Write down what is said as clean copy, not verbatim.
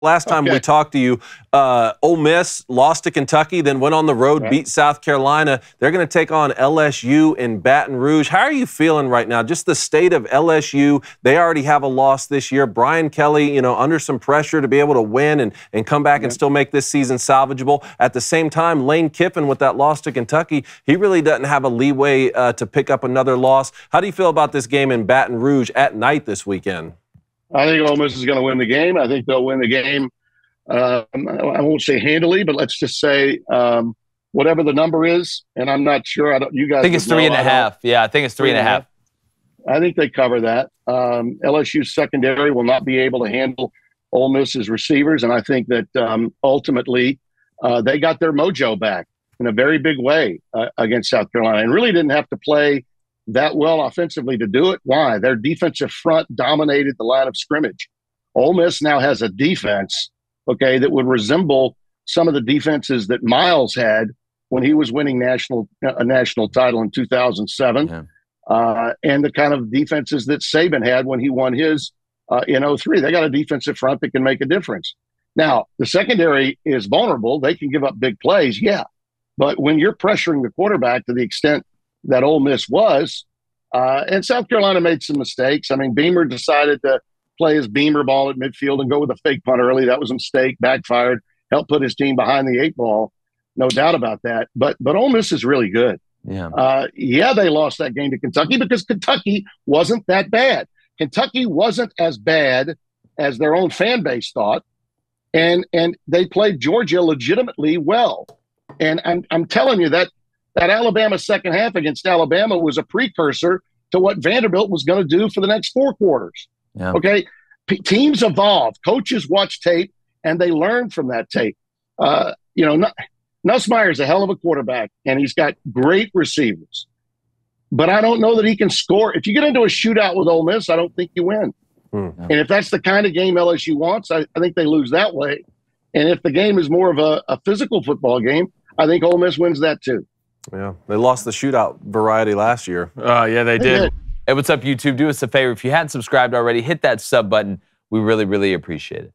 Last time we talked to you, Ole Miss lost to Kentucky, then went on the road, beat South Carolina. They're going to take on LSU in Baton Rouge. How are you feeling right now? Just the state of LSU. They already have a loss this year. Brian Kelly, under some pressure to be able to win and come back and still make this season salvageable. At the same time, Lane Kiffin, with that loss to Kentucky, he really doesn't have a leeway to pick up another loss. How do you feel about this game in Baton Rouge at night this weekend? I think Ole Miss is going to win the game. I think they'll win the game. I won't say handily, but let's just say whatever the number is. And I'm not sure. You guys I think it's 3.5. Yeah, I think it's 3.5. I think they cover that. LSU's secondary will not be able to handle Ole Miss's receivers, and I think that ultimately they got their mojo back in a very big way against South Carolina, and really didn't have to play that well offensively to do it. Why? Their defensive front dominated the line of scrimmage. Ole Miss now has a defense, that would resemble some of the defenses that Miles had when he was winning a national title in 2007, and the kind of defenses that Saban had when he won his in 2003. They got a defensive front that can make a difference. Now, the secondary is vulnerable. They can give up big plays, but when you're pressuring the quarterback to the extent that Ole Miss was, and South Carolina made some mistakes. I mean, Beamer decided to play his Beamer ball at midfield and go with a fake punt early. That was a mistake, backfired, helped put his team behind the 8 ball. No doubt about that. But Ole Miss is really good. They lost that game to Kentucky because Kentucky wasn't that bad. Kentucky wasn't as bad as their own fan base thought, and they played Georgia legitimately well. And I'm telling you that Alabama second half against Alabama was a precursor to what Vanderbilt was going to do for the next 4 quarters. Teams evolve. Coaches watch tape, and they learn from that tape. Nussmeier's a hell of a quarterback, and he's got great receivers. But I don't know that he can score. If you get into a shootout with Ole Miss, I don't think you win. And if that's the kind of game LSU wants, I think they lose that way. And if the game is more of a physical football game, I think Ole Miss wins that too. Yeah, they lost the shootout variety last year. Yeah, they did. Hey, what's up, YouTube? Do us a favor. If you hadn't subscribed already, hit that sub button. We really, really appreciate it.